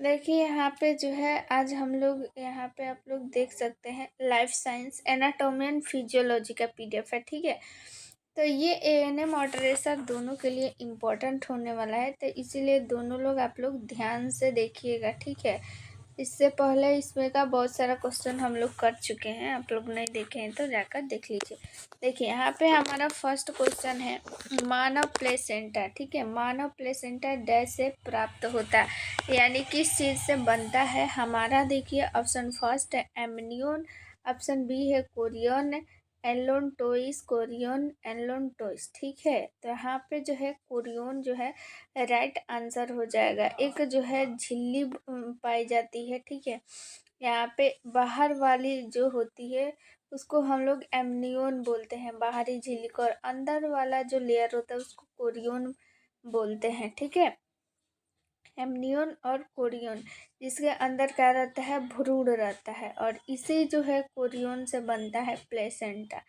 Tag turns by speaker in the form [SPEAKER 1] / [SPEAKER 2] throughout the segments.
[SPEAKER 1] देखिए यहाँ पे जो है आज हम लोग यहाँ पे आप लोग देख सकते हैं life science anatomy and physiology का पीडीएफ है, ठीक है। तो ये एएनएम और रेसर दोनों के लिए इम्पोर्टेंट होने वाला है, तो इसीलिए दोनों लोग आप लोग ध्यान से देखिएगा, ठीक है। इससे पहले इसमें का बहुत सारा क्वेश्चन हम लोग कर चुके हैं, आप लोग नहीं देखे हैं तो जाकर देख लीजिए। देखिए यहाँ पे हमारा फर्स्ट क्वेश्चन है मानव प्लेसेंटा, ठीक है। मानव प्लेसेंटा डैश से प्राप्त होता है, यानी किस चीज़ से बनता है हमारा। देखिए ऑप्शन फर्स्ट है एमनियोन, ऑप्शन बी है कोरियन एलोनटोइस, कोरियन एलोनटोइस, ठीक है। तो यहाँ पे जो है कोरियन जो है राइट आंसर हो जाएगा। एक जो है झिल्ली पाई जाती है, ठीक है। यहाँ पे बाहर वाली जो होती है उसको हम लोग एमनियोन बोलते हैं, बाहरी झिल्ली को, और अंदर वाला जो लेयर होता है उसको कोरियन बोलते हैं, ठीक है। एमनियोन और कोरियन, जिसके अंदर क्या रहता है, भ्रूण रहता है, और इसे जो है कोरियन से बनता है प्लेसेंटा,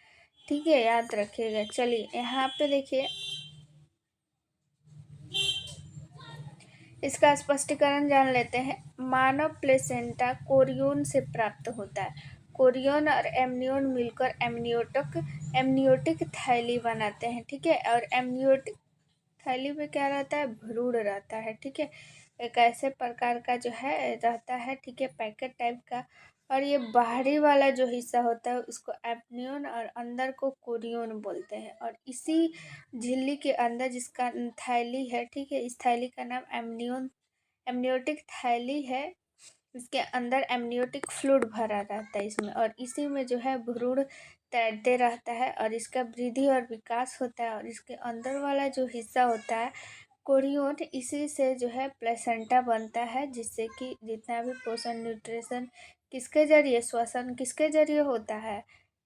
[SPEAKER 1] ठीक है, याद रखिएगा। चलिए यहाँ पे देखिए इसका स्पष्टीकरण जान लेते हैं। मानव प्लेसेंटा कोरियन से प्राप्त होता है। कोरियन और एमनियोन मिलकर एमनियोटिक थैली बनाते हैं, ठीक है। और एमनियोटिक थैली में क्या रहता है, भ्रूण रहता है, ठीक है। एक ऐसे प्रकार का जो है रहता है, ठीक है, पैकेट टाइप का। और ये बाहरी वाला जो हिस्सा होता है उसको एमनियोन और अंदर को कोरियन बोलते हैं। और इसी झिल्ली के अंदर जिसका थैली है, ठीक है, इस थैली का नाम एमनियोटिक थैली है। इसके अंदर एमनियोटिक फ्लूइड भरा रहता है इसमें, और इसी में जो है भ्रूण तैरते रहता है और इसका वृद्धि और विकास होता है। और इसके अंदर वाला जो हिस्सा होता है कोरियन, इसी से जो है प्लेसेंटा बनता है, जिससे कि जितना भी पोषण न्यूट्रिशन किसके जरिए, श्वसन किसके जरिए होता है,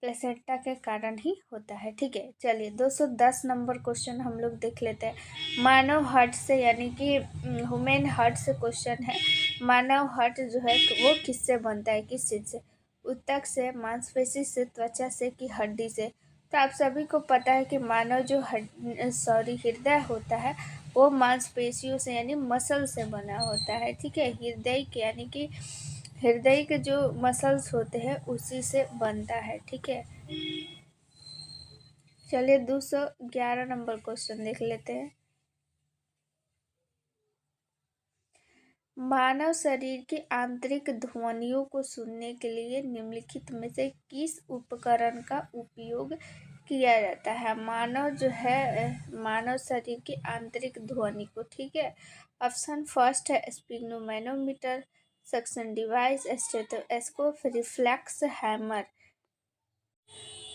[SPEAKER 1] प्लेसेंटा के कारण ही होता है, ठीक है। चलिए 210 नंबर क्वेश्चन हम लोग देख लेते हैं। मानव हार्ट से, यानी कि ह्यूमन हार्ट से क्वेश्चन है। मानव हार्ट जो है वो किससे बनता है, किस चीज़ से, ऊतक से, मांसपेशी से, त्वचा से कि हड्डी से। तो आप सभी को पता है कि मानव जो हृदय होता है वो मांसपेशियों से यानी मसल से बना होता है, ठीक है। हृदय के यानी कि हृदय के जो मसल्स होते हैं उसी से बनता है, ठीक है। चलिए 211 नंबर क्वेश्चन देख लेते हैं। मानव शरीर की आंतरिक ध्वनियों को सुनने के लिए निम्नलिखित में से किस उपकरण का उपयोग किया जाता है। मानव जो है मानव शरीर की आंतरिक ध्वनि को, ठीक है। ऑप्शन फर्स्ट है sphygmomanometer, suction device, stethoscope, reflex hammer.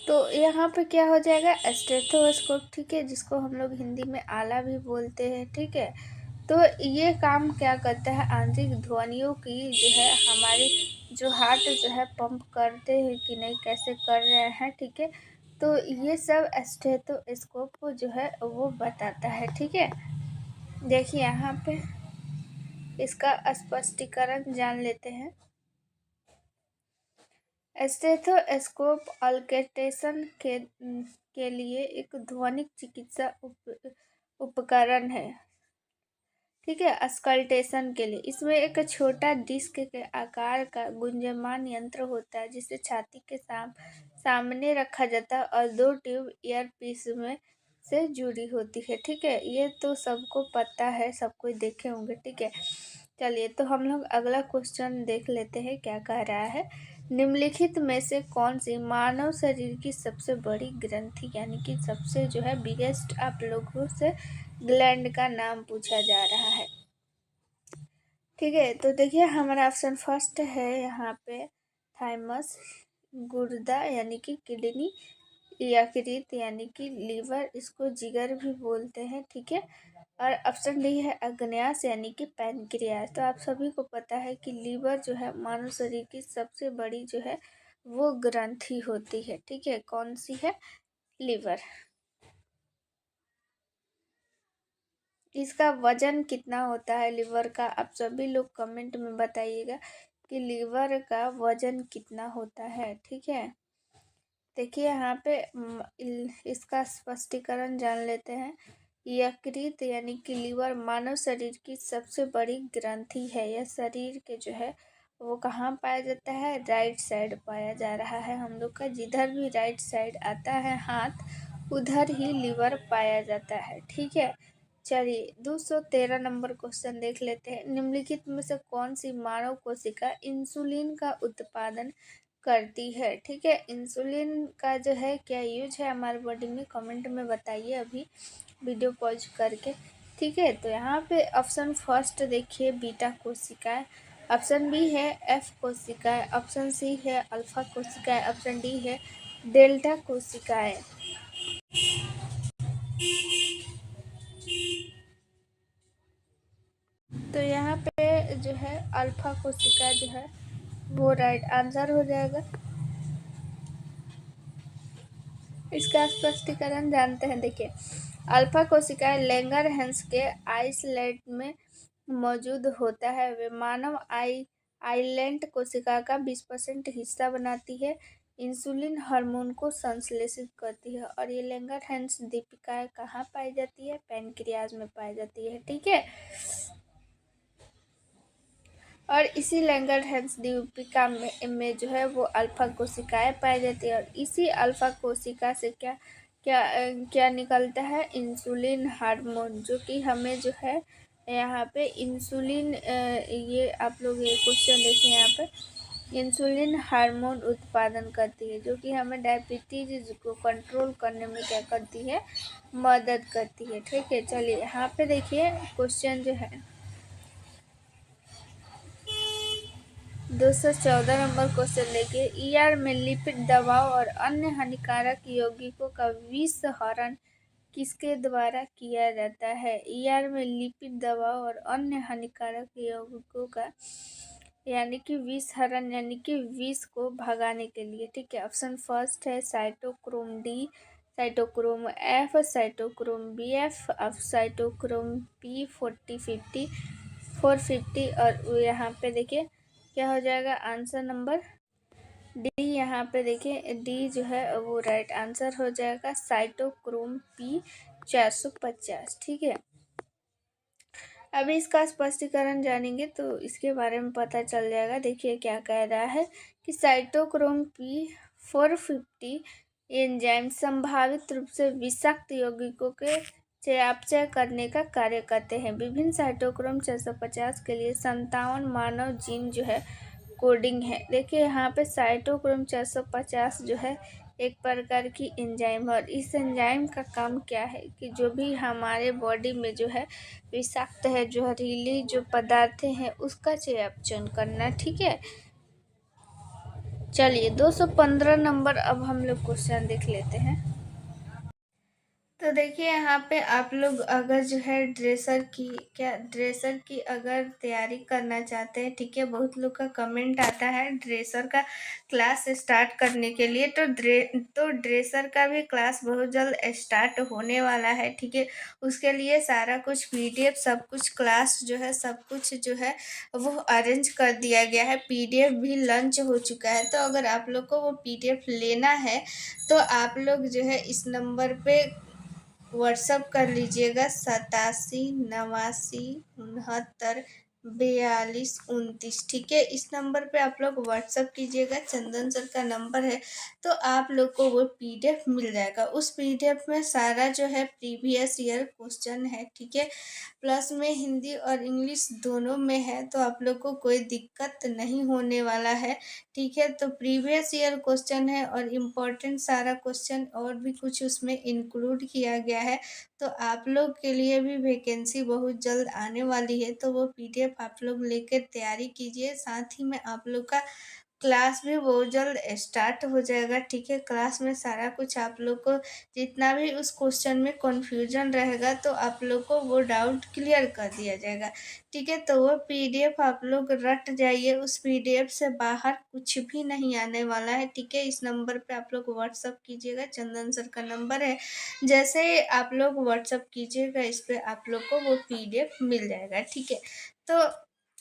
[SPEAKER 1] तो यहाँ पे क्या हो जाएगा, स्टेथोस्कोप, ठीक है, जिसको हम लोग हिंदी में आला भी बोलते हैं, ठीक है। तो ये काम क्या करता है, आंतरिक ध्वनियों की जो है हमारी जो हार्ट जो है पंप करते हैं कि नहीं, कैसे कर रहे हैं, ठीक है। तो ये सब स्टेथोस्कोप को जो है वो बताता है, ठीक है। देखिए यहाँ पे इसका स्पष्टीकरण जान लेते हैं। स्टेथोस्कोप ऑल्केटेशन के लिए एक ध्वनिक चिकित्सा उपकरण है, ठीक है, अस्कल्टेशन के लिए। इसमें एक छोटा डिस्क के आकार का गुंजयमान यंत्र होता है जिसे छाती के सामने रखा जाता है और दो ट्यूब ईयरपीस में से जुड़ी होती है, ठीक है। ये तो सबको पता है, सब कोई देखे होंगे, ठीक है। चलिए तो हम लोग अगला क्वेश्चन देख लेते हैं क्या कह रहा है। निम्नलिखित में से कौन सी मानव शरीर की सबसे बड़ी ग्रंथि, यानी कि सबसे जो है बिगेस्ट, आप लोगों से ग्लैंड का नाम पूछा जा रहा है, ठीक है। तो देखिए हमारा ऑप्शन फर्स्ट है यहाँ पे थाइमस, गुर्दा यानी कि किडनी, यकृत यानी कि लीवर, इसको जिगर भी बोलते हैं, ठीक है। और ऑप्शन डी है अग्न्यास यानी कि पैनक्रियास। तो आप सभी को पता है कि लीवर जो है मानव शरीर की सबसे बड़ी जो है वो ग्रंथि होती है, ठीक है। कौन सी है, लीवर। इसका वजन कितना होता है लीवर का, आप सभी लोग कमेंट में बताइएगा कि लीवर का वजन कितना होता है, ठीक है। देखिए यहाँ पे इसका स्पष्टीकरण जान लेते हैं। यकृत यानी कि लीवर मानव शरीर की सबसे बड़ी ग्रंथि है। यह शरीर के जो है वो कहाँ पाया जाता है, राइट साइड पाया जा रहा है हम लोग का। जिधर भी राइट साइड आता है हाथ, उधर ही लीवर पाया जाता है। ठीक है, चलिए 213 नंबर क्वेश्चन देख लेते हैं। निम्नलिखित में से कौन सी मानव कोशिका इंसुलिन का उत्पादन करती है। ठीक है, इंसुलिन का जो है क्या यूज है हमारे बॉडी में, कमेंट में बताइए अभी वीडियो पॉज करके। ठीक है, तो यहाँ पे ऑप्शन फर्स्ट देखिए बीटा कोशिकाएं, ऑप्शन बी है एफ कोशिकाएं, ऑप्शन सी है अल्फा कोशिकाएं, ऑप्शन डी है डेल्टा कोशिकाएं। तो यहाँ पे जो है अल्फा कोशिका जो है वो राइट आंसर हो जाएगा। इसका स्पष्टीकरण जानते हैं। देखिए, अल्फा कोशिकाएं लैंगरहैंस के आइसलेट में मौजूद होता है। वे मानव आइलैंड कोशिका का 20% हिस्सा बनाती है। इंसुलिन हार्मोन को संश्लेषित करती है। और ये लैंगरहैंस दीपिकाएं कहाँ पाई जाती है, पैनक्रियाज में पाई जाती है। ठीक है, और इसी लैंगरहैंस दीपिका में जो है वो अल्फा कोशिकाएं पाई जाती है। और इसी अल्फा कोशिका से क्या क्या क्या निकलता है, इंसुलिन हार्मोन, जो कि हमें जो है यहाँ पे इंसुलिन, ये आप लोग ये क्वेश्चन देखिए, यहाँ पे इंसुलिन हार्मोन उत्पादन करती है, जो कि हमें डायबिटीज को कंट्रोल करने में क्या करती है, मदद करती है। ठीक है, चलिए यहाँ पे देखिए क्वेश्चन जो है 214 नंबर क्वेश्चन देखिए। ईआर में लिपिड दबाव और अन्य हानिकारक यौगिकों का विषहरण किसके द्वारा किया जाता है। ईआर में लिपिड दबाव और अन्य हानिकारक यौगिकों का यानी कि विषहरण यानी कि विष को भगाने के लिए। ठीक है, ऑप्शन फर्स्ट है cytochrome D, cytochrome F, cytochrome B F, अब साइटोक्रोम पी 450। और यहाँ पे देखिए क्या हो जाएगा, आंसर नंबर डी। यहाँ पे देखिए डी जो है वो राइट आंसर हो जाएगा, साइटोक्रोम पी 450। ठीक है, अभी इसका स्पष्टीकरण जानेंगे तो इसके बारे में पता चल जाएगा। देखिए क्या कह रहा है कि साइटोक्रोम पी 450 एंजाइम संभावित रूप से विषाक्त यौगिकों के चयापचय करने का कार्य करते हैं। विभिन्न साइटोक्रोम 450 के लिए 57 मानव जीन जो है कोडिंग है। देखिए यहाँ पे साइटोक्रोम 450 जो है एक प्रकार की एंजाइम है। और इस एंजाइम का काम क्या है कि जो भी हमारे बॉडी में जो है विषाक्त है, जहरीली जो पदार्थ हैं, उसका चयापचय करना। ठीक है, चलिए 215 नंबर अब हम लोग क्वेश्चन देख लेते हैं। तो देखिए यहाँ पे आप लोग अगर जो है ड्रेसर की अगर तैयारी करना चाहते हैं, ठीक है, बहुत लोग का कमेंट आता है ड्रेसर का क्लास स्टार्ट करने के लिए, तो ड्रेसर का भी क्लास बहुत जल्द स्टार्ट होने वाला है। ठीक है, उसके लिए सारा कुछ पीडीएफ सब कुछ क्लास जो है सब कुछ जो है वो अरेंज कर दिया गया है। पीडीएफ भी लॉन्च हो चुका है। तो अगर आप लोग को वो पीडीएफ लेना है तो आप लोग जो है इस नंबर पे व्हाट्सअप कर लीजिएगा 87 89 69 42 29। ठीक है, इस नंबर पे आप लोग व्हाट्सअप कीजिएगा, चंदन सर का नंबर है। तो आप लोग को वो पीडीएफ मिल जाएगा। उस पीडीएफ में सारा जो है प्रीवियस ईयर क्वेश्चन है। ठीक है, प्लस में हिंदी और इंग्लिश दोनों में है, तो आप लोग को कोई दिक्कत नहीं होने वाला है। ठीक है, तो प्रीवियस ईयर क्वेश्चन है और इम्पोर्टेंट सारा क्वेश्चन और भी कुछ उसमें इंक्लूड किया गया है। तो आप लोग के लिए भी वैकेंसी बहुत जल्द आने वाली है। तो वो पीडीएफ आप लोग लेकर तैयारी कीजिए। साथ ही में आप लोग का क्लास भी बहुत जल्द स्टार्ट हो जाएगा। ठीक है, क्लास में सारा कुछ आप लोग को जितना भी उस क्वेश्चन में कन्फ्यूजन रहेगा तो आप लोग को वो डाउट क्लियर कर दिया जाएगा। ठीक है, तो वो पीडीएफ आप लोग रट जाइए, उस पीडीएफ से बाहर कुछ भी नहीं आने वाला है। ठीक है, इस नंबर पे आप लोग व्हाट्सअप कीजिएगा, चंदन सर का नंबर है। जैसे ही आप लोग व्हाट्सअप कीजिएगा इस पर आप लोग को वो पीडीएफ मिल जाएगा। ठीक है, तो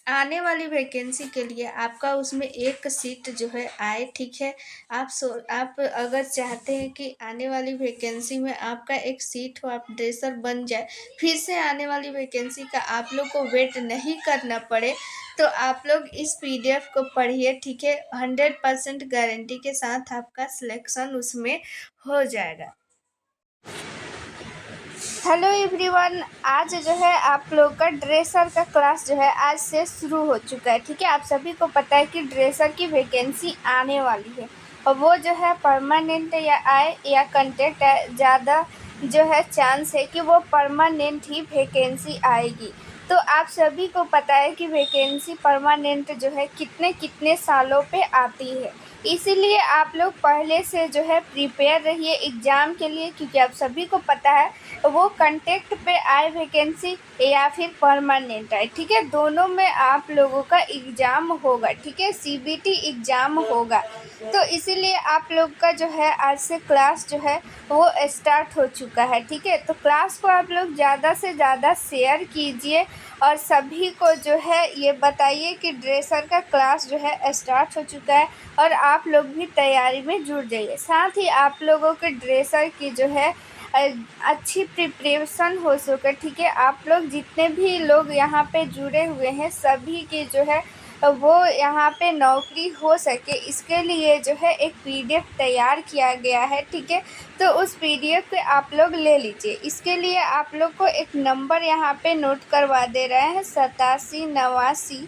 [SPEAKER 1] आने वाली वैकेंसी के लिए आपका उसमें एक सीट जो है आए, ठीक है। आप अगर चाहते हैं कि आने वाली वैकेंसी में आपका एक सीट हो, आप ड्रेसर बन जाए, फिर से आने वाली वैकेंसी का आप लोग को वेट नहीं करना पड़े, तो आप लोग इस पीडीएफ को पढ़िए, ठीक है। 100% गारंटी के साथ आपका सिलेक्शन उसमें हो जाएगा। हेलो एवरीवन, आज जो है आप लोग का ड्रेसर का क्लास जो है आज से शुरू हो चुका है, ठीक है। आप सभी को पता है कि ड्रेसर की वैकेंसी आने वाली है, और वो जो है परमानेंट या आए या कंटेक्ट है, ज़्यादा जो है चांस है कि वो परमानेंट ही वैकेंसी आएगी। तो आप सभी को पता है कि वैकेंसी परमानेंट जो है कितने कितने सालों पे आती है, इसीलिए आप लोग पहले से जो है प्रिपेयर रहिए एग्ज़ाम के लिए, क्योंकि आप सभी को पता है वो कंटेक्ट पे आए वैकेंसी या फिर परमानेंट आए, ठीक है। दोनों में आप लोगों का एग्ज़ाम होगा, ठीक है, सीबीटी एग्ज़ाम होगा। तो इसीलिए आप लोग का जो है आज से क्लास जो है वो स्टार्ट हो चुका है, ठीक है। तो क्लास को आप लोग ज़्यादा से ज़्यादा शेयर कीजिए और सभी को जो है ये बताइए कि ड्रेसर का क्लास जो है स्टार्ट हो चुका है, और आप लोग भी तैयारी में जुट जाइए। साथ ही आप लोगों के ड्रेसर की जो है अच्छी प्रिपरेशन हो सके, ठीक है। आप लोग जितने भी लोग यहाँ पे जुड़े हुए हैं सभी की जो है वो यहाँ पे नौकरी हो सके, इसके लिए जो है एक पीडीएफ तैयार किया गया है, ठीक है। तो उस पीडीएफ को आप लोग ले लीजिए। इसके लिए आप लोग को एक नंबर यहाँ पे नोट करवा दे रहे हैं, 87 89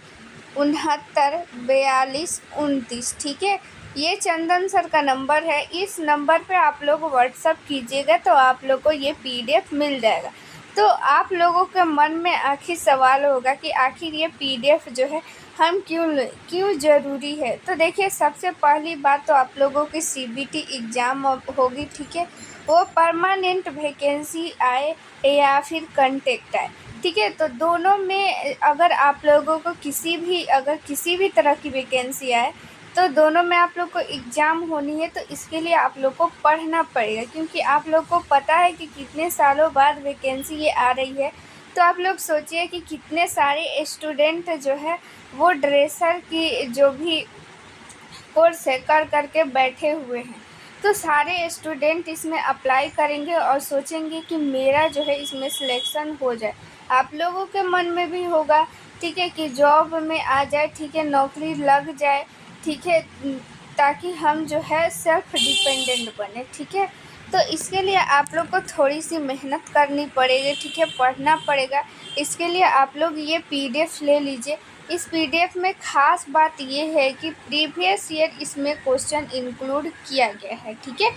[SPEAKER 1] 69 42 29, ठीक है। ये चंदन सर का नंबर है। इस नंबर पे आप लोग व्हाट्सअप कीजिएगा तो आप लोग को ये पीडीएफ मिल जाएगा। तो आप लोगों के मन में आखिर सवाल होगा कि आखिर ये पीडीएफ जो है हम क्यों ज़रूरी है। तो देखिए, सबसे पहली बात तो आप लोगों की सीबीटी एग्ज़ाम होगी, ठीक है। वो परमानेंट वैकेंसी आए या फिर कंटेक्ट आए, ठीक है। तो दोनों में अगर आप लोगों को किसी भी तरह की वैकेंसी आए तो दोनों में आप लोग को एग्ज़ाम होनी है। तो इसके लिए आप लोग को पढ़ना पड़ेगा, क्योंकि आप लोग को पता है कि कितने सालों बाद वैकेंसी ये आ रही है। तो आप लोग सोचिए कि कितने सारे स्टूडेंट जो है वो ड्रेसर की जो भी कोर्स है कर के बैठे हुए हैं। तो सारे स्टूडेंट इसमें अप्लाई करेंगे और सोचेंगे कि मेरा जो है इसमें सिलेक्शन हो जाए। आप लोगों के मन में भी होगा, ठीक है, कि जॉब में आ जाए, ठीक है, नौकरी लग जाए, ठीक है, ताकि हम जो है सेल्फ डिपेंडेंट बने, ठीक है। तो इसके लिए आप लोग को थोड़ी सी मेहनत करनी पड़ेगी, ठीक है, पढ़ना पड़ेगा। इसके लिए आप लोग ये पीडीएफ ले लीजिए। इस पीडीएफ में ख़ास बात ये है कि प्रीवियस ईयर इसमें क्वेश्चन इंक्लूड किया गया है, ठीक है।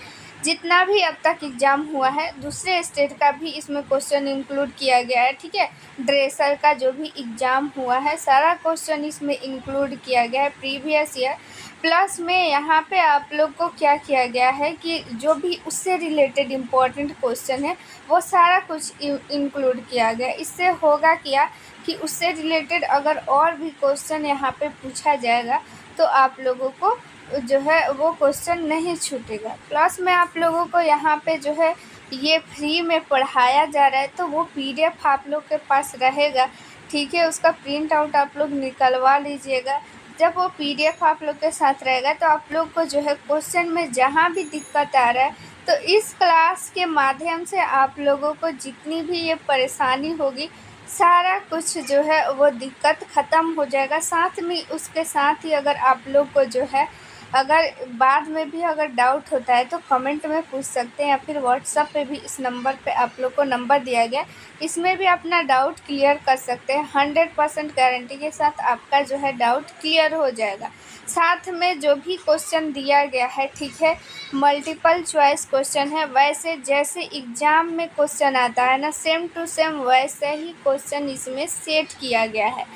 [SPEAKER 1] जितना भी अब तक एग्ज़ाम हुआ है दूसरे स्टेट का भी इसमें क्वेश्चन इंक्लूड किया गया है, ठीक है। ड्रेसर का जो भी एग्ज़ाम हुआ है सारा क्वेश्चन इसमें इंक्लूड किया गया है प्रीवियस ईयर। प्लस में यहाँ पे आप लोग को क्या किया गया है कि जो भी उससे रिलेटेड इम्पोर्टेंट क्वेश्चन है वो सारा कुछ इंक्लूड किया गया। इससे होगा क्या कि उससे रिलेटेड अगर और भी क्वेश्चन यहाँ पे पूछा जाएगा तो आप लोगों को जो है वो क्वेश्चन नहीं छूटेगा। प्लस में आप लोगों को यहाँ पे जो है ये फ्री में पढ़ाया जा रहा है, तो वो पीडीएफ आप लोग के पास रहेगा, ठीक है। उसका प्रिंट आउट आप लोग निकलवा लीजिएगा। जब वो पीडीएफ आप लोग के साथ रहेगा तो आप लोग को जो है क्वेश्चन में जहाँ भी दिक्कत आ रहा है तो इस क्लास के माध्यम से आप लोगों को जितनी भी ये परेशानी होगी सारा कुछ जो है वो दिक्कत ख़त्म हो जाएगा। साथ में उसके साथ ही अगर आप लोग को जो है अगर बाद में भी अगर डाउट होता है तो कमेंट में पूछ सकते हैं, या फिर व्हाट्सएप पे भी इस नंबर पे आप लोग को नंबर दिया गया, इसमें भी अपना डाउट क्लियर कर सकते हैं। 100% गारंटी के साथ आपका जो है डाउट क्लियर हो जाएगा। साथ में जो भी क्वेश्चन दिया गया है, ठीक है, मल्टीपल चॉइस क्वेश्चन है। वैसे जैसे एग्ज़ाम में क्वेश्चन आता है ना, सेम टू सेम वैसे ही क्वेश्चन इसमें सेट किया गया है।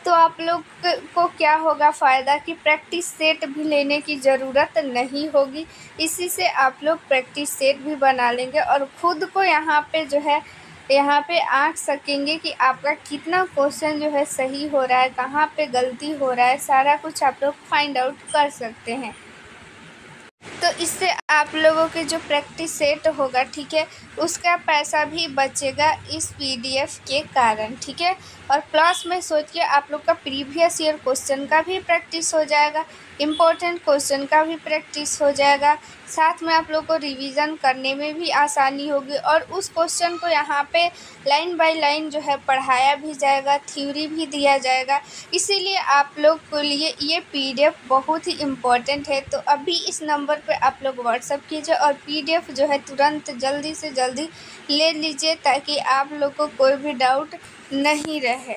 [SPEAKER 1] तो आप लोग को क्या होगा फ़ायदा कि प्रैक्टिस सेट भी लेने की ज़रूरत नहीं होगी। इसी से आप लोग प्रैक्टिस सेट भी बना लेंगे और ख़ुद को यहाँ पे आँक सकेंगे कि आपका कितना क्वेश्चन जो है सही हो रहा है, कहाँ पे गलती हो रहा है, सारा कुछ आप लोग फाइंड आउट कर सकते हैं। तो तो इससे आप लोगों के जो प्रैक्टिस सेट होगा, ठीक है, उसका पैसा भी बचेगा इस PDF के कारण, ठीक है। और प्लस में सोचिए आप लोग का प्रीवियस ईयर क्वेश्चन का भी प्रैक्टिस हो जाएगा, इम्पोर्टेंट क्वेश्चन का भी प्रैक्टिस हो जाएगा, साथ में आप लोग को रिवीजन करने में भी आसानी होगी और उस क्वेश्चन को यहाँ पे लाइन बाय लाइन जो है पढ़ाया भी जाएगा, थ्योरी भी दिया जाएगा। इसीलिए आप लोग के लिए ये PDF बहुत ही इम्पोर्टेंट है। तो अभी इस नंबर पे आप लोग व्हाट्सअप कीजिए और PDF जो है तुरंत जल्दी से जल्दी ले लीजिए, ताकि आप लोग को कोई भी डाउट नहीं रहे।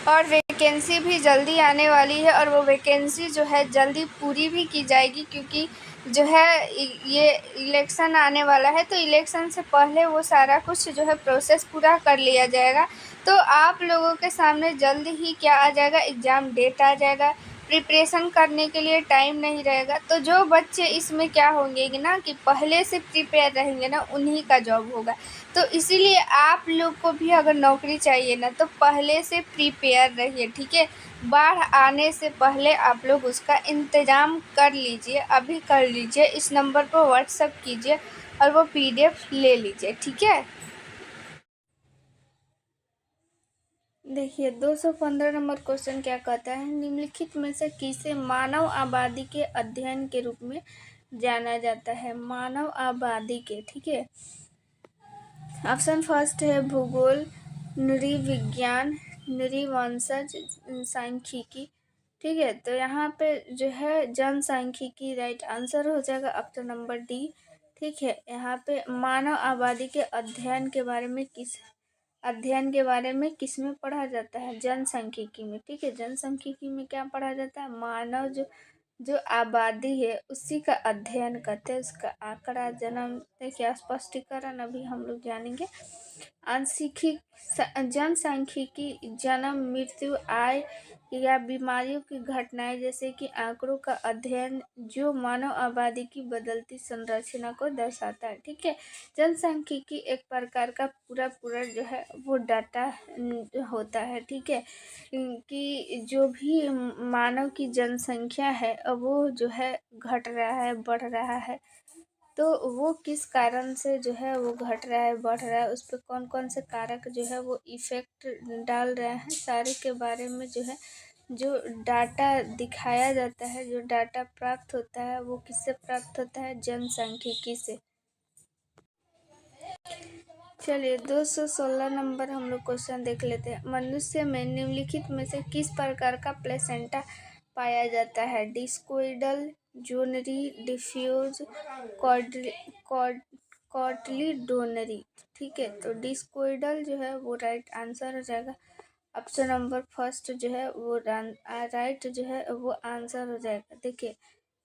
[SPEAKER 1] और वैकेंसी भी जल्दी आने वाली है और वो वैकेंसी जो है जल्दी पूरी भी की जाएगी, क्योंकि जो है ये इलेक्शन आने वाला है, तो इलेक्शन से पहले वो सारा कुछ जो है प्रोसेस पूरा कर लिया जाएगा। तो आप लोगों के सामने जल्द ही क्या आ जाएगा, एग्ज़ाम डेट आ जाएगा, प्रिपरेशन करने के लिए टाइम नहीं रहेगा। तो जो बच्चे इसमें क्या होंगे कि ना कि पहले से प्रिपेयर रहेंगे ना, उन्हीं का जॉब होगा। तो इसीलिए आप लोग को भी अगर नौकरी चाहिए ना, तो पहले से प्रिपेयर रहिए, ठीक है। बाढ़ आने से पहले आप लोग उसका इंतज़ाम कर लीजिए, अभी कर लीजिए, इस नंबर पर व्हाट्सअप कीजिए और वो PDF ले लीजिए, ठीक है। देखिए 215 नंबर क्वेश्चन क्या कहता है, निम्नलिखित में से किसे मानव आबादी के अध्ययन के रूप में जाना जाता है। मानव आबादी के, ठीक है। ऑप्शन फर्स्ट है भूगोल, नृविज्ञान, नृवंशज, सांख्यिकी, ठीक है। तो यहाँ पे जो है जनसांख्यिकी राइट आंसर हो जाएगा, ऑप्शन नंबर डी, ठीक है। यहाँ पे मानव आबादी के अध्ययन के बारे में किस में पढ़ा जाता है, जनसांख्यिकी में, ठीक है। जनसांख्यिकी में क्या पढ़ा जाता है, मानव जो आबादी है उसी का अध्ययन करते हैं, उसका आंकड़ा, जन्म, देखिए स्पष्टीकरण अभी हम लोग जानेंगे। जनसांख्यिकी जन्म, मृत्यु, आय या बीमारियों की घटनाएं जैसे कि आंकड़ों का अध्ययन जो मानव आबादी की बदलती संरचना को दर्शाता है, ठीक है। जनसांख्यिकी एक प्रकार का पूरा जो है वो डाटा होता है, ठीक है, कि जो भी मानव की जनसंख्या है वो जो है घट रहा है, बढ़ रहा है, तो वो किस कारण से जो है वो घट रहा है, बढ़ रहा है, उस पर कौन कौन से कारक जो है वो इफ़ेक्ट डाल रहे हैं, सारे के बारे में जो है जो डाटा दिखाया जाता है, जो डाटा प्राप्त होता है, वो किससे प्राप्त होता है, जनसांख्यिकी से। चलिए 216 नंबर हम लोग क्वेश्चन देख लेते हैं। मनुष्य में निम्नलिखित में से किस प्रकार का प्लेसेंटा पाया जाता है, डिस्कोइडल, जोनरी, डिफ्यूज, कॉटलीडोनरी, ठीक है। तो डिस्कोइडल जो है वो राइट आंसर हो जाएगा, ऑप्शन नंबर फर्स्ट जो है वो राइट जो है वो आंसर हो जाएगा। देखिए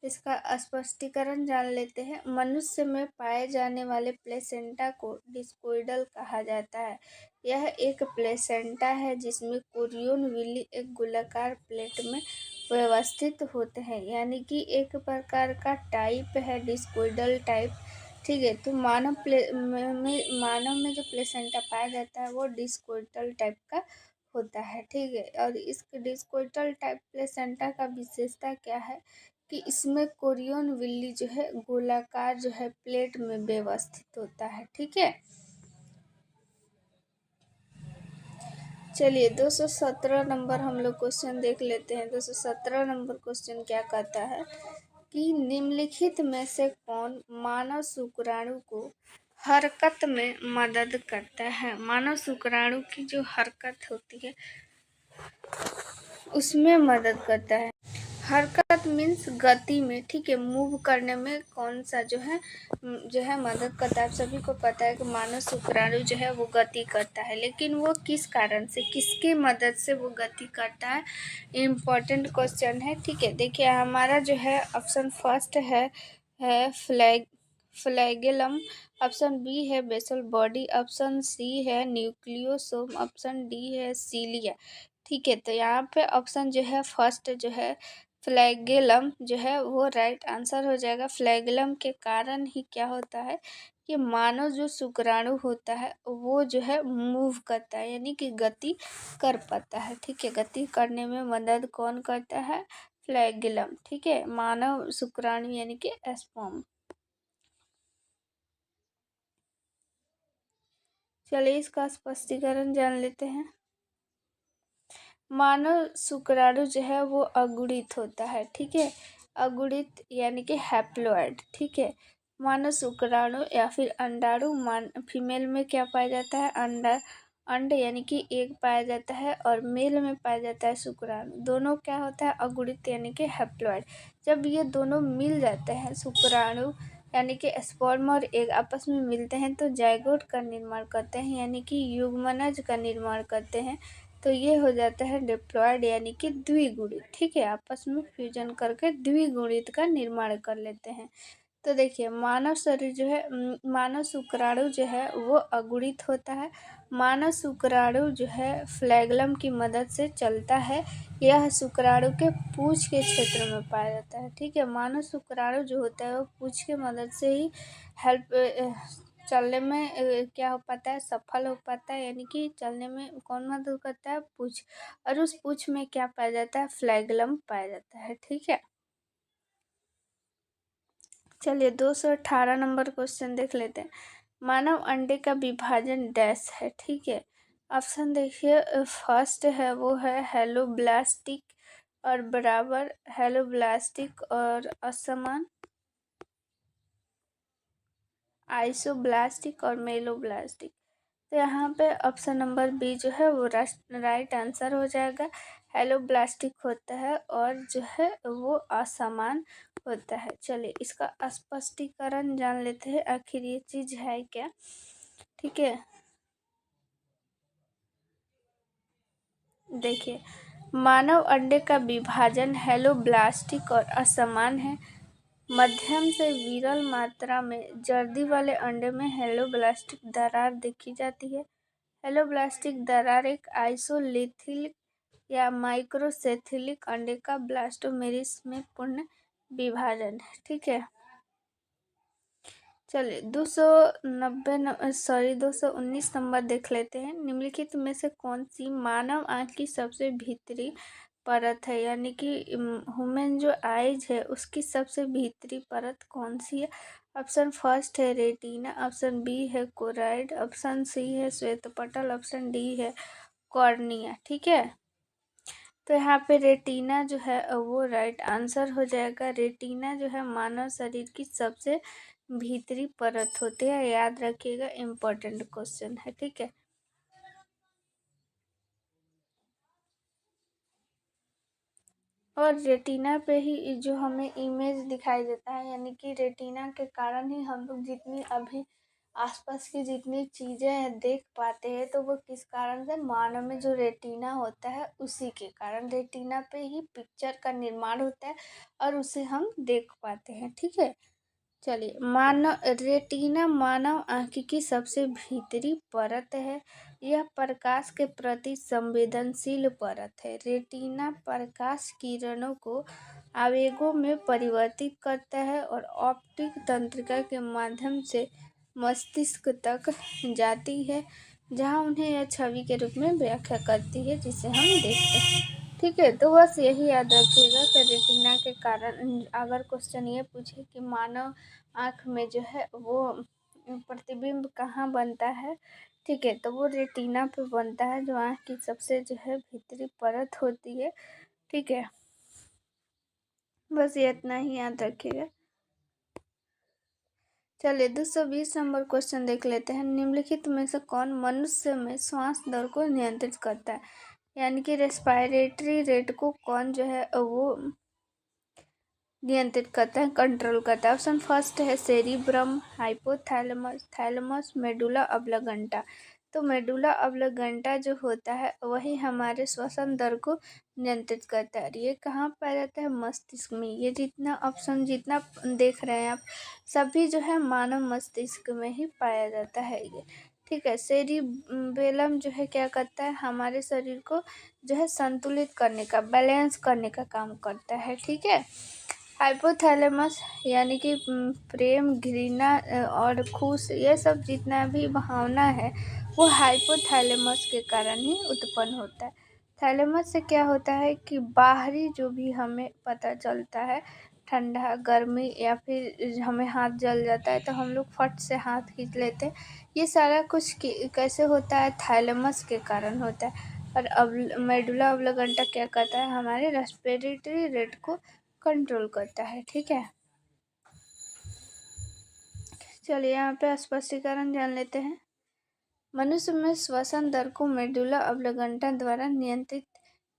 [SPEAKER 1] इसका स्पष्टीकरण जान लेते हैं। मनुष्य में पाए जाने वाले प्लेसेंटा को डिस्कोइडल कहा जाता है। यह एक प्लेसेंटा है जिसमें कोरियन विली एक गोलाकार प्लेट में व्यवस्थित होते हैं, यानी कि एक प्रकार का टाइप है डिस्कोइडल टाइप, ठीक है। तो मानव में जो प्लेसेंटा पाया जाता है वो डिस्कोइडल टाइप का होता है, ठीक है। और इस डिस्कोइडल टाइप प्लेसेंटा का विशेषता क्या है कि इसमें कोरियन विल्ली जो है गोलाकार जो है प्लेट में व्यवस्थित होता है, ठीक है। चलिए 217 नंबर हम लोग क्वेश्चन देख लेते हैं। 217 नंबर क्वेश्चन क्या कहता है कि निम्नलिखित में से कौन मानव शुक्राणु को हरकत में मदद करता है। मानव शुक्राणु की जो हरकत होती है उसमें मदद करता है। हरकत मीन्स गति में, ठीक है, मूव करने में कौन सा जो है मदद करता है। आप सभी को पता है कि मानव शुक्राणु जो है वो गति करता है, लेकिन वो किस कारण से, किसकी मदद से वो गति करता है, इम्पोर्टेंट क्वेश्चन है, ठीक है। देखिए हमारा जो है ऑप्शन फर्स्ट है फ्लैगेलम, ऑप्शन बी है बेसल बॉडी, ऑप्शन सी है न्यूक्लियोसोम, ऑप्शन डी है सीलिया, ठीक है। तो यहाँ पे ऑप्शन जो है फर्स्ट जो है फ्लैगेलम जो है वो राइट आंसर हो जाएगा। फ्लैगेलम के कारण ही क्या होता है कि मानव जो शुक्राणु होता है वो जो है मूव करता है, यानी कि गति कर पाता है, ठीक है। गति करने में मदद कौन करता है, फ्लैगेलम, ठीक है, मानव शुक्राणु यानी कि स्पर्म। चलिए इसका स्पष्टीकरण जान लेते हैं। मानव शुक्राणु जो है वो अगुणित होता है, ठीक है, अगुणित यानी कि हैप्लॉइड, ठीक है। मानव शुक्राणु या फिर अंडाणु फीमेल में क्या पाया जाता है, अंड यानी कि एग पाया जाता है, और मेल में पाया जाता है शुक्राणु। दोनों क्या होता है, अगुणित यानी कि हैप्लॉइड। जब ये दोनों मिल जाते हैं, शुक्राणु यानी कि स्पर्म और एग आपस में मिलते हैं तो जाइगोट का निर्माण करते हैं, यानी कि युग्मनज का निर्माण करते हैं। तो ये हो जाता है डिप्लॉयड यानी कि द्विगुणित, ठीक है, आपस में फ्यूजन करके द्विगुणित का निर्माण कर लेते हैं। तो देखिए मानव शरीर जो है, मानव शुक्राणु जो है वो अगुणित होता है। मानव शुक्राणु जो है फ्लैगलम की मदद से चलता है। यह शुक्राणु के पूंछ के क्षेत्र में पाया जाता है, ठीक है। मानव शुक्राणु जो होता है वो पूंछ के मदद से ही चलने में क्या हो पाता है, सफल हो पाता है, यानी कि चलने में कौन मदद करता है, पूंछ। और उस पूंछ में क्या पाया जाता है, फ्लैगलम पाया जाता है, ठीक है। चलिए 218 नंबर क्वेश्चन देख लेते हैं। मानव अंडे का विभाजन डैश है, ठीक है। ऑप्शन देखिए, फर्स्ट है वो है हेलोब्लास्टिक और बराबर, हेलोब्लास्टिक और असमान, आइसोब्लास्टिक और मेलोब्लास्टिक। तो यहाँ पे ऑप्शन नंबर बी जो है वो राइट आंसर हो जाएगा। हेलोब्लास्टिक होता है और जो है वो असमान होता है। चलिए इसका स्पष्टीकरण जान लेते हैं, आखिर ये चीज है क्या, ठीक है। देखिए मानव अंडे का विभाजन हेलोब्लास्टिक और असमान है। मध्यम से विरल मात्रा में जर्दी वाले अंडे में हेलोब्लास्टिक दरार देखी जाती है। हेलोब्लास्टिक दरार एक आइसोलिथिक या माइक्रोसेथिलिक अंडे का ब्लास्टोमेरिस में पूर्ण विभाजन है, ठीक है। चलिए 219 नंबर देख लेते हैं। निम्नलिखित में से कौन सी मानव आँख की सबसे भीतरी परत है, यानी कि ह्यूमन जो आइज है उसकी सबसे भीतरी परत कौन सी है। ऑप्शन फर्स्ट है रेटिना, ऑप्शन बी है कोराइड, ऑप्शन सी है श्वेतपटल, ऑप्शन डी है कॉर्निया, ठीक है। तो यहाँ पे रेटिना जो है वो राइट आंसर हो जाएगा। रेटिना जो है मानव शरीर की सबसे भीतरी परत होती है, याद रखिएगा, इम्पोर्टेंट क्वेश्चन है, ठीक है। और रेटिना पे ही जो हमें इमेज दिखाई देता है, यानी कि रेटिना के कारण ही हम लोग जितनी अभी आसपास की जितनी चीज़ें देख पाते हैं, तो वो किस कारण से, मानव में जो रेटिना होता है उसी के कारण। रेटिना पे ही पिक्चर का निर्माण होता है और उसे हम देख पाते हैं, ठीक है। चलिए रेटिना मानव आँख की सबसे भीतरी परत है। यह प्रकाश के प्रति संवेदनशील परत है। रेटिना प्रकाश किरणों को आवेगों में परिवर्तित करता है और ऑप्टिक तंत्रिका के माध्यम से मस्तिष्क तक जाती है, जहां उन्हें यह छवि के रूप में व्याख्या करती है जिसे हम देखते हैं, ठीक है। तो बस यही याद रखिएगा कि रेटिना के कारण, अगर क्वेश्चन ये पूछे कि मानव आँख में जो है वो प्रतिबिंब कहाँ बनता है, ठीक है, तो वो रेटिना पे बनता है, जो आँख की सबसे जो है भीतरी परत होती है, ठीक है। बस ये इतना ही याद रखिएगा। चलिए 220 नंबर क्वेश्चन देख लेते हैं। निम्नलिखित में से कौन मनुष्य में श्वास दर को नियंत्रित करता है, यानी कि रेस्पिरेटरी रेट को कौन जो है वो नियंत्रित करता है, कंट्रोल करता है। ऑप्शन फर्स्ट है cerebrum, hypothalamus, thalamus, medulla oblongata. तो मेडुला ऑब्लांगेटा जो होता है वही हमारे श्वसन दर को नियंत्रित करता है। ये कहाँ पाया जाता है, मस्तिष्क में। ये जितना ऑप्शन जितना देख रहे हैं आप, सभी जो है मानव मस्तिष्क में ही पाया जाता है ये, ठीक है। सेरिबेलम जो है क्या करता है, हमारे शरीर को जो है संतुलित करने का, बैलेंस करने का काम करता है, ठीक है। हाइपोथैलेमस यानी कि प्रेम, घृणा और खुश, ये सब जितना भी भावना है वो हाइपोथैलेमस के कारण ही उत्पन्न होता है। थैलेमस से क्या होता है कि बाहरी जो भी हमें पता चलता है, ठंडा, गर्मी या फिर हमें हाथ जल जाता है तो हम लोग फट से हाथ खींच लेते हैं। ये सारा कुछ कैसे होता है? थैलेमस के कारण होता है। और अब मेडुला ऑब्लिगेंटा क्या करता है? हमारे रेस्पिरेटरी रेट को कंट्रोल करता है। ठीक है, चलिए यहाँ पे स्पष्टीकरण जान लेते हैं। मनुष्य में श्वसन दर को मेडुला ऑब्लिगेंटा द्वारा नियंत्रित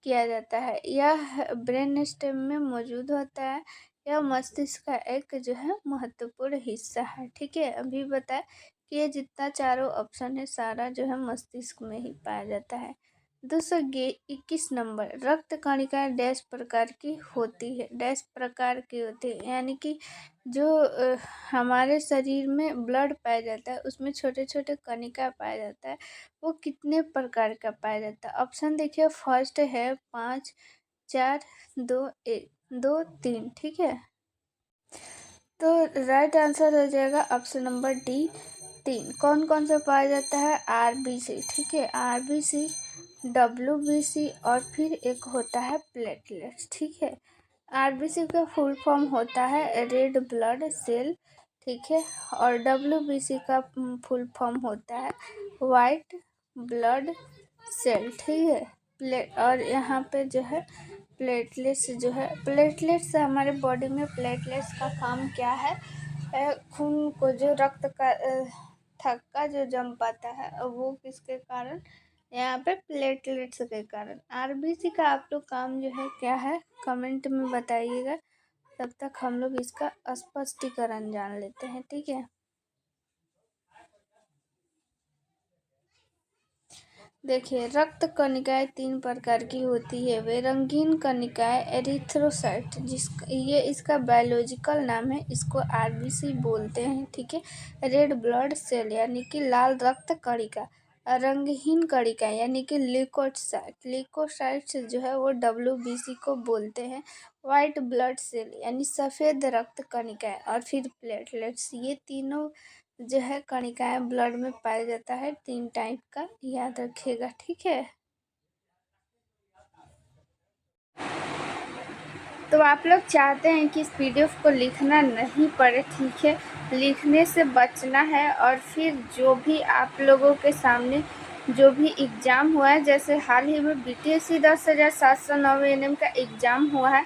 [SPEAKER 1] किया जाता है। यह ब्रेन स्टेम में मौजूद होता है। यह मस्तिष्क का एक जो है महत्वपूर्ण हिस्सा है। ठीक है, अभी बताया कि ये जितना चारों ऑप्शन है सारा जो है मस्तिष्क में ही पाया जाता है। 221 नंबर, रक्त कणिकाएं डैश प्रकार की होती है? डैश प्रकार की होती है यानी कि जो हमारे शरीर में ब्लड पाया जाता है उसमें छोटे छोटे कणिका पाया जाता है, वो कितने प्रकार का पाया जाता है? ऑप्शन देखिए, फर्स्ट है 5, 4, 2, 1, 2, 3। ठीक है, तो राइट आंसर हो जाएगा ऑप्शन नंबर डी, 3। कौन कौन सा पाया जाता है? आरबीसी। ठीक है, आरबीसी, डब्ल्यूबीसी और फिर एक होता है प्लेटलेट्स। ठीक है, आरबीसी का फुल फॉर्म होता है रेड ब्लड सेल। ठीक है, और डब्ल्यूबीसी का फुल फॉर्म होता है वाइट ब्लड सेल। ठीक है, और यहाँ पे जो है प्लेटलेट्स जो है, प्लेटलेट्स हमारे बॉडी में प्लेटलेट्स का काम क्या है? खून को जो रक्त का थक्का जो जम पाता है वो किसके कारण? यहाँ पे प्लेटलेट्स के कारण। आरबीसी का आप लोग काम जो है क्या है कमेंट में बताइएगा, तब तक हम लोग इसका स्पष्टीकरण जान लेते हैं। ठीक है, देखिए रक्त कणिकाएं 3 प्रकार की होती है। वे रंगीन कणिकाएं एरिथ्रोसाइट, ये इसका बायोलॉजिकल नाम है, इसको आरबीसी बोलते हैं। ठीक है, रेड ब्लड सेल यानी कि लाल रक्त कणिका, रंगहीन कणिका यानी कि ल्यूकोसाइट्स जो है वो डब्ल्यूबीसी को बोलते हैं। वाइट ब्लड सेल यानी सफ़ेद रक्त कणिकाएं और फिर प्लेटलेट्स, ये तीनों जो है कणिकाएं ब्लड में पाया जाता है। 3 टाइप का, याद रखिएगा। ठीक है, तो आप लोग चाहते हैं कि इस पीडीएफ को लिखना नहीं पड़े। ठीक है, लिखने से बचना है। और फिर जो भी आप लोगों के सामने जो भी एग्ज़ाम हुआ है, जैसे हाल ही में बीटीएससी 10,709 एनएम का एग्ज़ाम हुआ है,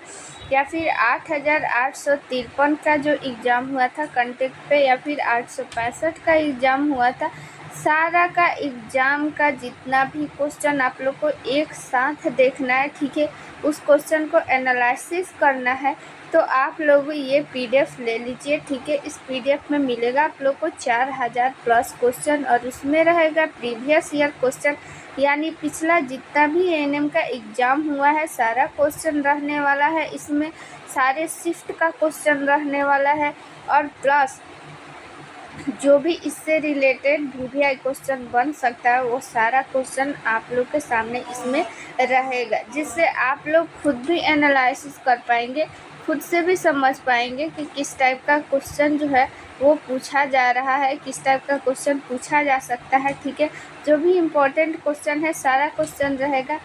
[SPEAKER 1] या फिर 8,853 का जो एग्ज़ाम हुआ था कंटेक्ट पे, या फिर 865 का एग्ज़ाम हुआ था, सारा का एग्ज़ाम का जितना भी क्वेश्चन आप लोग को एक साथ देखना है। ठीक है, उस क्वेश्चन को एनालिसिस करना है, तो आप लोग ये पीडीएफ ले लीजिए। ठीक है, इस पीडीएफ में मिलेगा आप लोग को 4000 प्लस क्वेश्चन, और उसमें रहेगा प्रीवियस ईयर क्वेश्चन, यानी पिछला जितना भी एएनएम का एग्ज़ाम हुआ है सारा क्वेश्चन रहने वाला है। इसमें सारे शिफ्ट का क्वेश्चन रहने वाला है, और प्लस जो भी इससे रिलेटेड वीवीआई क्वेश्चन बन सकता है वो सारा क्वेश्चन आप लोग के सामने इसमें रहेगा, जिससे आप लोग खुद भी एनालिसिस कर पाएंगे, खुद से भी समझ पाएंगे कि किस टाइप का क्वेश्चन जो है वो पूछा जा रहा है, किस टाइप का क्वेश्चन पूछा जा सकता है। ठीक है, जो भी इम्पोर्टेंट क्वेश्चन है सारा क्वेश्चन रहेगा।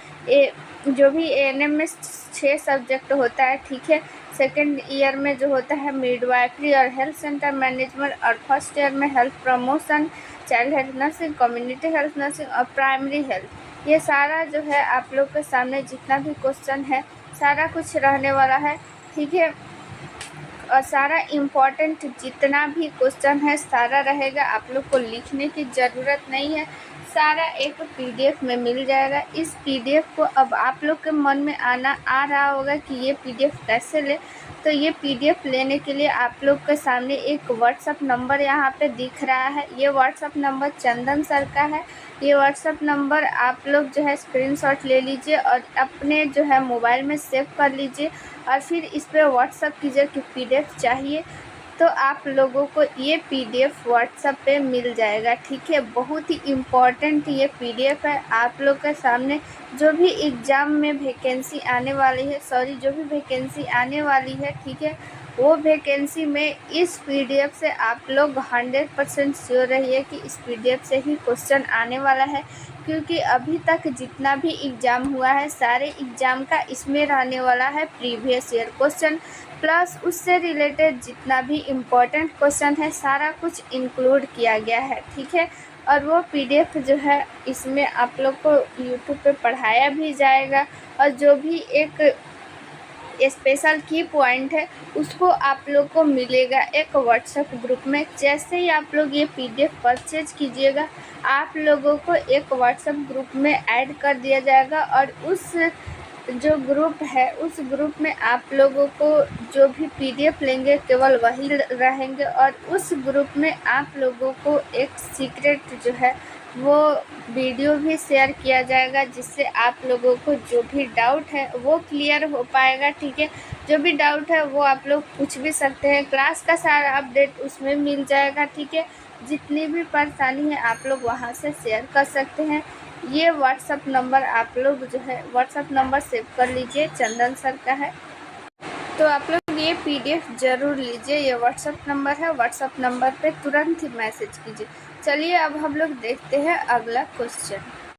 [SPEAKER 1] जो भी एएनएम में 6 सब्जेक्ट होता है। ठीक है, सेकेंड ईयर में जो होता है मिडवाइफरी और हेल्थ सेंटर मैनेजमेंट, और फर्स्ट ईयर में health promotion, child health nursing, community health nursing और प्राइमरी हेल्थ, ये सारा जो है आप लोग के सामने जितना भी क्वेश्चन है सारा कुछ रहने वाला है। ठीक है, और सारा इम्पोर्टेंट जितना भी क्वेश्चन है सारा रहेगा, आप लोग को लिखने की ज़रूरत नहीं है, सारा एक पीडीएफ में मिल जाएगा। इस पीडीएफ को अब आप लोग के मन में आ रहा होगा कि ये पीडीएफ कैसे ले, तो ये पीडीएफ लेने के लिए आप लोग के सामने एक व्हाट्सअप नंबर यहाँ पे दिख रहा है। ये व्हाट्सअप नंबर चंदन सर का है। ये व्हाट्सअप नंबर आप लोग जो है स्क्रीनशॉट ले लीजिए और अपने जो है मोबाइल में सेव कर लीजिए, और फिर इस पर व्हाट्सअप कीजिए कि पीडीएफ चाहिए, तो आप लोगों को ये पीडीएफ व्हाट्सएप पे मिल जाएगा। ठीक है, बहुत ही इम्पॉर्टेंट ये पीडीएफ है। आप लोग के सामने जो भी एग्ज़ाम में वैकेंसी आने वाली है, जो भी वैकेंसी आने वाली है, ठीक है, वो वैकेंसी में इस पीडीएफ से आप लोग 100% श्योर रहिए कि इस पीडीएफ से ही क्वेश्चन आने वाला है, क्योंकि अभी तक जितना भी एग्ज़ाम हुआ है सारे एग्ज़ाम का इसमें रहने वाला है प्रीवियस ईयर क्वेश्चन, प्लस उससे रिलेटेड जितना भी इम्पोर्टेंट क्वेश्चन है सारा कुछ इंक्लूड किया गया है, ठीक है। और वो पीडीएफ जो है इसमें आप लोग को यूट्यूब पे पढ़ाया भी जाएगा, और जो भी एक स्पेशल की पॉइंट है उसको आप लोग को मिलेगा एक व्हाट्सएप ग्रुप में। जैसे ही आप लोग ये पीडीएफ परचेज कीजिएगा आप लोगों को एक व्हाट्सएप ग्रुप में ऐड कर दिया जाएगा, और उस जो ग्रुप है उस ग्रुप में आप लोगों को जो भी पीडीएफ लेंगे केवल वही रहेंगे, और उस ग्रुप में आप लोगों को एक सीक्रेट जो है वो वीडियो भी शेयर किया जाएगा, जिससे आप लोगों को जो भी डाउट है वो क्लियर हो पाएगा, ठीक है। जो भी डाउट है वो आप लोग पूछ भी सकते हैं, क्लास का सारा अपडेट उसमें मिल जाएगा, ठीक है। जितनी भी परेशानी है आप लोग वहाँ से शेयर कर सकते हैं। ये व्हाट्सअप नंबर आप लोग जो है व्हाट्सअप नंबर सेव कर लीजिए, चंदन सर का है, तो आप लोग ये पीडीएफ ज़रूर लीजिए। ये व्हाट्सअप नंबर है, व्हाट्सअप नंबर पे तुरंत ही मैसेज कीजिए। चलिए अब हम लोग देखते हैं अगला क्वेश्चन।